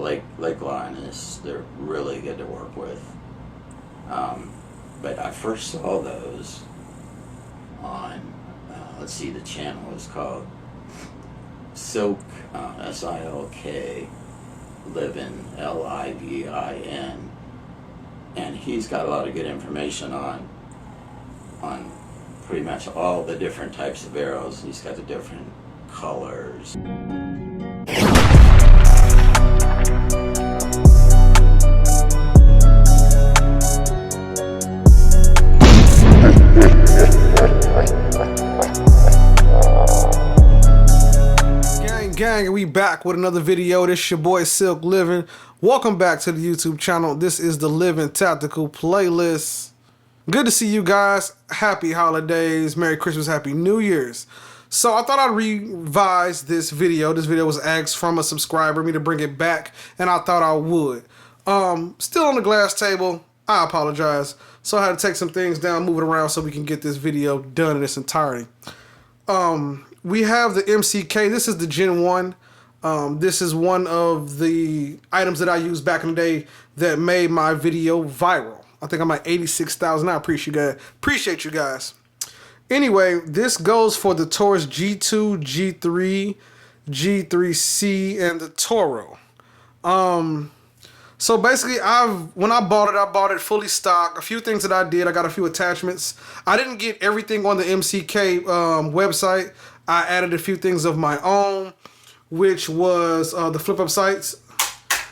like Linus, they're really good to work with. But I first saw those on, let's see, the channel is called Silk, S-I-L-K, Livin, L-I-V-I-N, and he's got a lot of good information on pretty much all the different types of arrows. He's got the different colors. Gang, we back with another video. This your boy Silk Living. Welcome back to the YouTube channel. This is the Living Tactical Playlist. Good to see you guys. Happy holidays, Merry Christmas, Happy New Year's. So I thought I'd revise this video. This video was asked from a subscriber, me to bring it back, and I thought I would. Still on the glass table. I apologize. So I had to take some things down, move it around so we can get this video done in its entirety. We have the MCK. This is the Gen 1. This is one of the items that I used back in the day that made my video viral. I think I'm at 86,000. I appreciate you guys. Anyway, this goes for the Taurus G2, G3, G3C, and the Toro. So basically, when I bought it fully stock. A few things that I did, I got a few attachments. I didn't get everything on the MCK website. I added a few things of my own, which was the flip-up sights.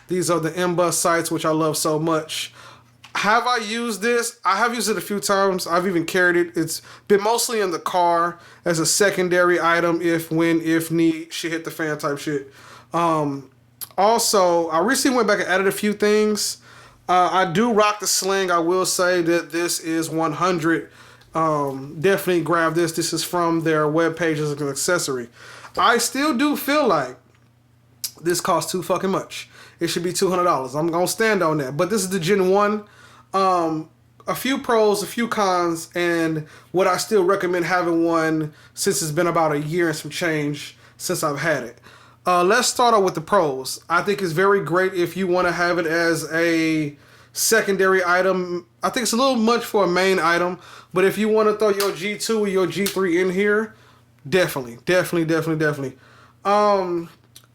These are the M-Bus sights, which I love so much. Have I used this? I have used it a few times. I've even carried it. It's been mostly in the car as a secondary item if need, shit hit the fan type shit. Also, I recently went back and added a few things. I do rock the sling. I will say that this is 100. Definitely grab this. This is from their webpage as an accessory. I still do feel like this costs too fucking much. It should be $200. I'm gonna stand on that. But this is the Gen 1. A few pros, a few cons, and what I still recommend having one since it's been about a year and some change since I've had it. Let's start out with the pros. I think it's very great if you want to have it as a secondary item. I think it's a little much for a main item, but if you want to throw your G2 or your G3 in here, definitely.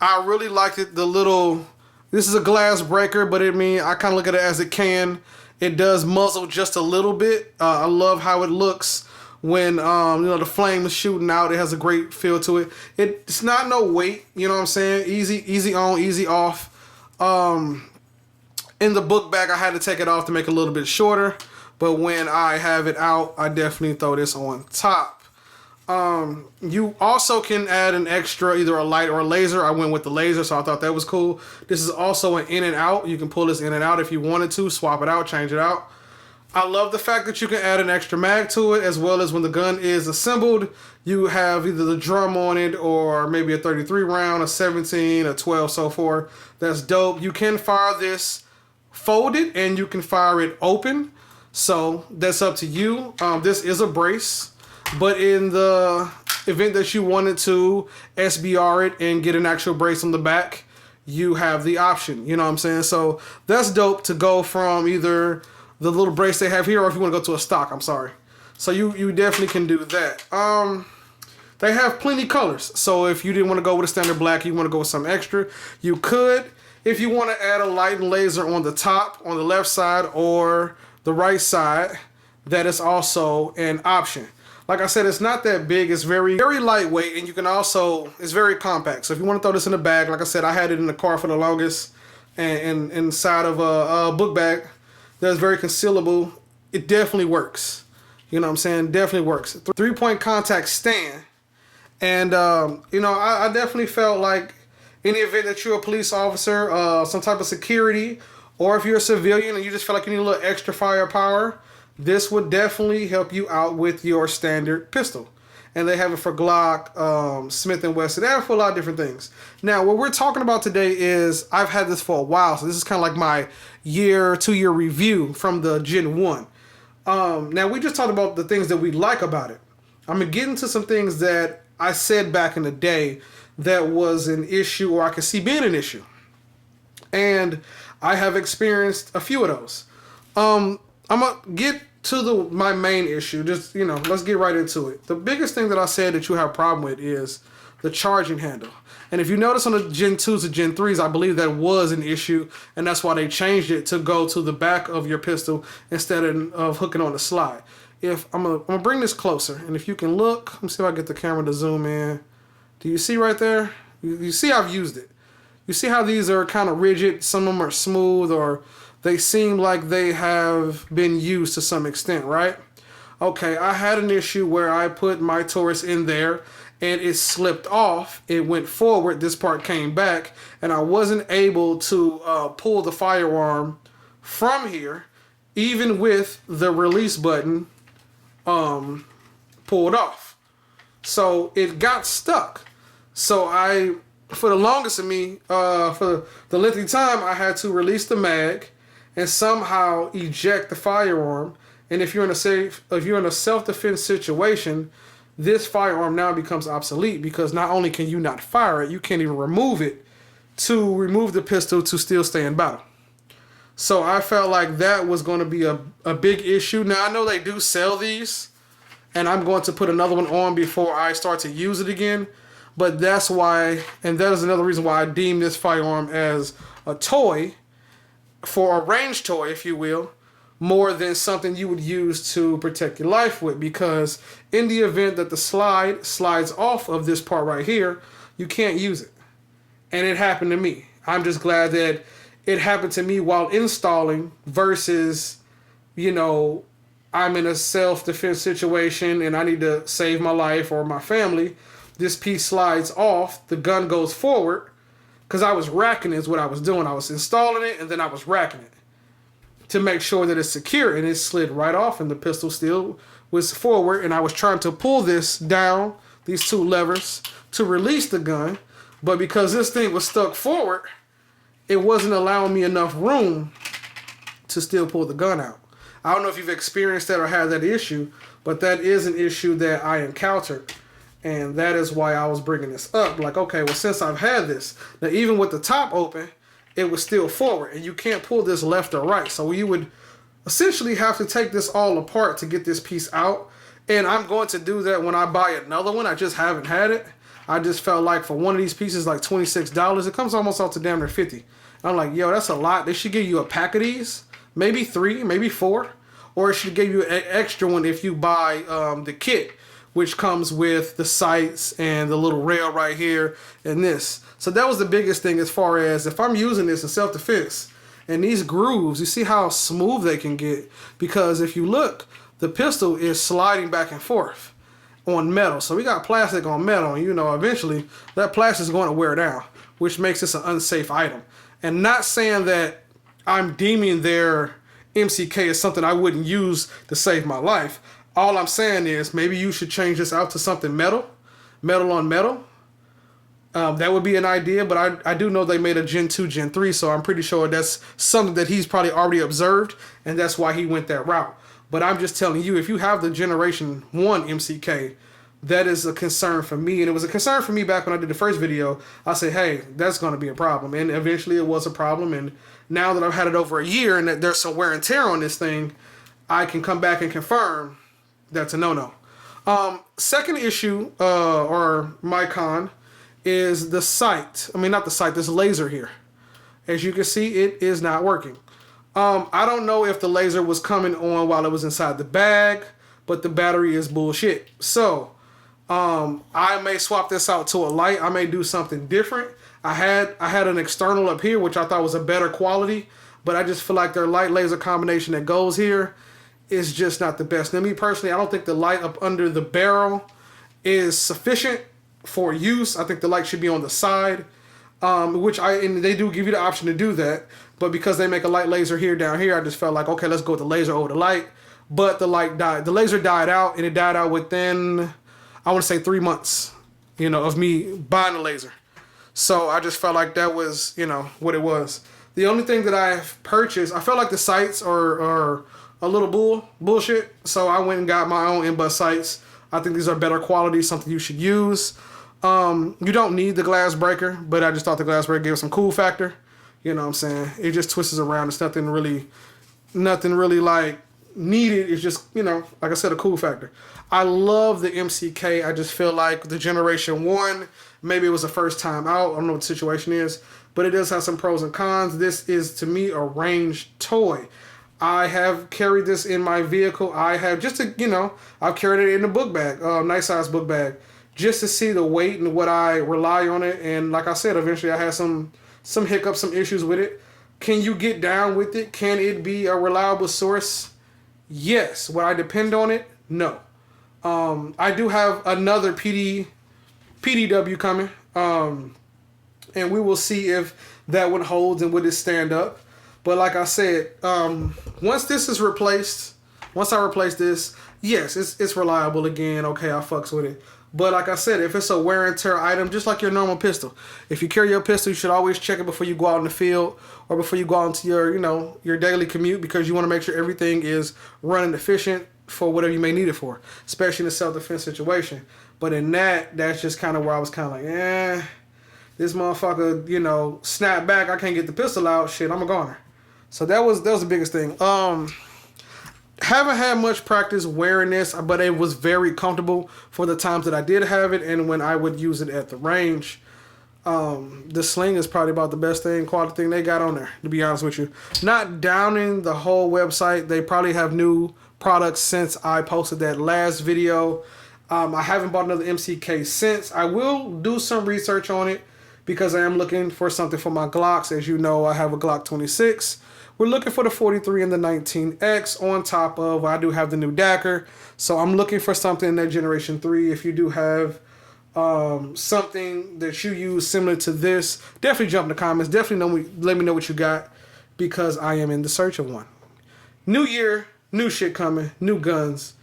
I really liked it. This is a glass breaker, but I kind of look at it as it can. It does muzzle just a little bit. I love how it looks when the flame is shooting out. It has a great feel to it. It's not no weight, you know what I'm saying? Easy on, easy off. In the book bag, I had to take it off to make it a little bit shorter, but when I have it out, I definitely throw this on top. You also can add an extra, either a light or a laser. I went with the laser, so I thought that was cool. This is also an in and out. You can pull this in and out if you wanted to, swap it out, change it out. I love the fact that you can add an extra mag to it, as well as when the gun is assembled, you have either the drum on it or maybe a 33 round, a 17, a 12, so forth. That's dope. You can fire this folded and you can fire it open, so that's up to you. This is a brace, but in the event that you wanted to SBR it and get an actual brace on the back, you have the option, you know what I'm saying? So that's dope to go from either the little brace they have here, or if you want to go to a stock, I'm sorry. So you definitely can do that. They have plenty colors, so if you didn't want to go with a standard black, you want to go with some extra, you could. If you want to add a light and laser on the top, on the left side or the right side, that is also an option. Like I said, it's not that big. It's very lightweight, and you can also, it's very compact. So if you want to throw this in a bag, like I said, I had it in the car for the longest, and inside of a book bag that's very concealable. It definitely works. You know what I'm saying? Definitely works. 3-point contact stand. And, I definitely felt like in the event that you're a police officer, some type of security, or if you're a civilian and you just feel like you need a little extra firepower, this would definitely help you out with your standard pistol. And they have it for Glock, Smith & Wesson. They have it for a lot of different things. Now, what we're talking about today is, I've had this for a while, so this is kind of like my 2-year review from the Gen 1. Now, we just talked about the things that we like about it. I'm going to get into some things that I said back in the day that was an issue, or I could see being an issue. And I have experienced a few of those. I'm gonna get to my main issue. Just, let's get right into it. The biggest thing that I said that you have a problem with is the charging handle. And if you notice on the Gen 2s and Gen 3s, I believe that was an issue, and that's why they changed it to go to the back of your pistol instead of hooking on the slide. If I'm gonna bring this closer, and if you can look, let me see if I get the camera to zoom in. Do you see right there? You see I've used it. You see how these are kind of rigid, some of them are smooth, or they seem like they have been used to some extent, right? Okay, I had an issue where I put my Taurus in there and it slipped off. It went forward, this part came back, and I wasn't able to pull the firearm from here, even with the release button pulled off. So it got stuck. So for the longest of me, for the lengthy time, I had to release the mag and somehow eject the firearm. And if you're in a self-defense situation, this firearm now becomes obsolete, because not only can you not fire it, you can't even remove it to remove the pistol to still stay in battle. So I felt like that was going to be a big issue. Now, I know they do sell these, and I'm going to put another one on before I start to use it again. But that's why, and that is another reason why I deem this firearm as a toy, for a range toy, if you will, more than something you would use to protect your life with. Because in the event that the slide slides off of this part right here, you can't use it. And it happened to me. I'm just glad that it happened to me while installing versus, I'm in a self-defense situation and I need to save my life or my family. This piece slides off, the gun goes forward, because I was racking is what I was doing. I was installing it and then I was racking it to make sure that it's secure, and it slid right off and the pistol still was forward, and I was trying to pull this down, these two levers, to release the gun, but because this thing was stuck forward, it wasn't allowing me enough room to still pull the gun out. I don't know if you've experienced that or had that issue, but that is an issue that I encountered, and that is why I was bringing this up. Like, okay, well, since I've had this, now even with the top open, it was still forward, and you can't pull this left or right. So you would essentially have to take this all apart to get this piece out. And I'm going to do that when I buy another one. I just haven't had it. I just felt like for one of these pieces, like $26, it comes almost out to damn near $50. I'm like, yo, that's a lot. They should give you a pack of these, maybe 3, maybe 4, or it should give you an extra one if you buy the kit, which comes with the sights and the little rail right here and this. So that was the biggest thing, as far as if I'm using this in self-defense, and these grooves, you see how smooth they can get, because if you look, the pistol is sliding back and forth on metal. So we got plastic on metal, and eventually that plastic is going to wear down, which makes this an unsafe item. And not saying that I'm deeming their MCK as something I wouldn't use to save my life. All I'm saying is maybe you should change this out to something metal on metal. That would be an idea, but I do know they made a Gen 2, Gen 3, so I'm pretty sure that's something that he's probably already observed, and that's why he went that route. But I'm just telling you, if you have the Generation 1 MCK, that is a concern for me, and it was a concern for me back when I did the first video. I said, hey, that's going to be a problem, and eventually it was a problem, and now that I've had it over a year and that there's some wear and tear on this thing, I can come back and confirm that's a no-no. Second issue, or my con, is the sight. I mean, not the sight, this laser here. As you can see, it is not working. I don't know if the laser was coming on while it was inside the bag, but the battery is bullshit. So, I may swap this out to a light. I may do something different. I had an external up here, which I thought was a better quality, but I just feel like their light laser combination that goes here is just not the best. Now, me personally, I don't think the light up under the barrel is sufficient for use. I think the light should be on the side, and they do give you the option to do that, but because they make a light laser here down here, I just felt like, okay, let's go with the laser over the light. But the laser died out, and it died out within, I want to say 3 months, of me buying the laser. So I just felt like that was, what it was. The only thing that I've purchased, I felt like the sights are a little bullshit, so I went and got my own in-bus sights. I think these are better quality, something you should use. You don't need the glass breaker, but I just thought the glass breaker gave some cool factor. You know what I'm saying? It just twists around. It's nothing really like needed. It's just, you know, like I said, a cool factor. I love the MCK. I just feel like the Generation 1, maybe it was the first time out. I don't know what the situation is, but it does have some pros and cons. This is, to me, a ranged toy. I have carried this in my vehicle. I have just to, you know, I've carried it in a book bag, nice size book bag, just to see the weight and what I rely on it. And like I said, eventually I had some hiccups, some issues with it. Can you get down with it? Can it be a reliable source? Yes. Would I depend on it? No. I do have another PDW coming, and we will see if that one holds and would it stand up. But like I said, once I replace this, yes, it's reliable again. Okay, I fucks with it. But like I said, if it's a wear and tear item, just like your normal pistol, if you carry your pistol, you should always check it before you go out in the field or before you go out into your, you know, your daily commute, because you want to make sure everything is running efficient for whatever you may need it for, especially in a self-defense situation. But in that's just kind of where I was kind of like, this motherfucker, you know, snap back, I can't get the pistol out, shit, I'm a goner. So that was the biggest thing. Haven't had much practice wearing this, but it was very comfortable for the times that I did have it and when I would use it at the range. The sling is probably about the best quality thing they got on there, to be honest with you. Not downing the whole website. They probably have new products since I posted that last video. I haven't bought another MCK since. I will do some research on it because I am looking for something for my Glocks. As you know, I have a Glock 26. We're looking for the 43 and the 19X on top of, I do have the new Dagger. So I'm looking for something in that Generation 3. If you do have something that you use similar to this, definitely jump in the comments. Definitely let me know what you got, because I am in the search of one. New year, new shit coming, new guns.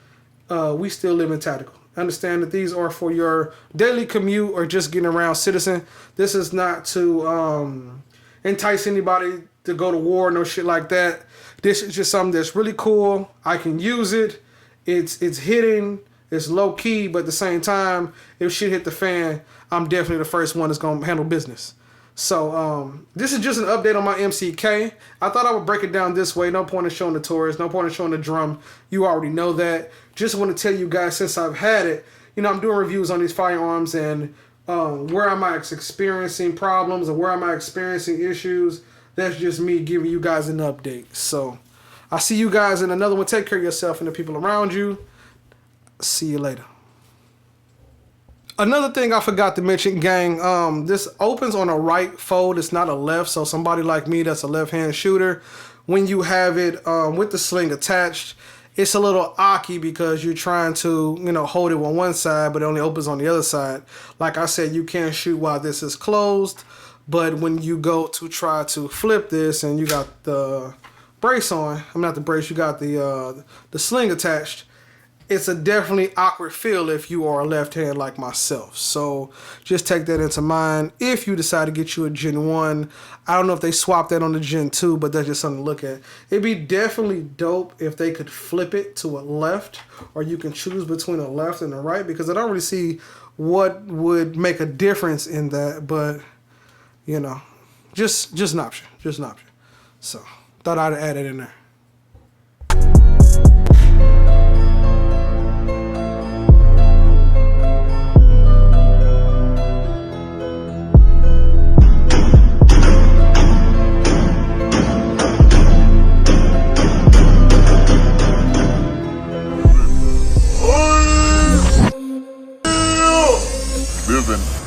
We still live in tactical. Understand that these are for your daily commute or just getting around, citizen. This is not to entice anybody to go to war, no shit like that. This is just something that's really cool. I can use it. It's hidden. It's low key, but at the same time, if shit hit the fan, I'm definitely the first one that's gonna handle business. So this is just an update on my MCK. I thought I would break it down this way. No point in showing the Taurus, no point in showing the drum. You already know that. Just want to tell you guys, since I've had it, you know, I'm doing reviews on these firearms and where am I experiencing problems and where am I experiencing issues. That's just me giving you guys an update. So I'll see you guys in another one. Take care of yourself and the people around you. See you later. Another thing I forgot to mention, gang, this opens on a right fold. It's not a left. So somebody like me that's a left-hand shooter, when you have it with the sling attached, it's a little ocky because you're trying to, you know, hold it on one side, but it only opens on the other side. Like I said, you can't shoot while this is closed. But when you go to try to flip this and you got the brace on, I'm not the brace, you got the sling attached, it's a definitely awkward feel if you are a left hand like myself. So just take that into mind if you decide to get you a Gen 1. I don't know if they swapped that on the Gen 2, but that's just something to look at. It'd be definitely dope if they could flip it to a left, or you can choose between a left and a right, because I don't really see what would make a difference in that, but you know, just an option, So thought I'd add it in there. Living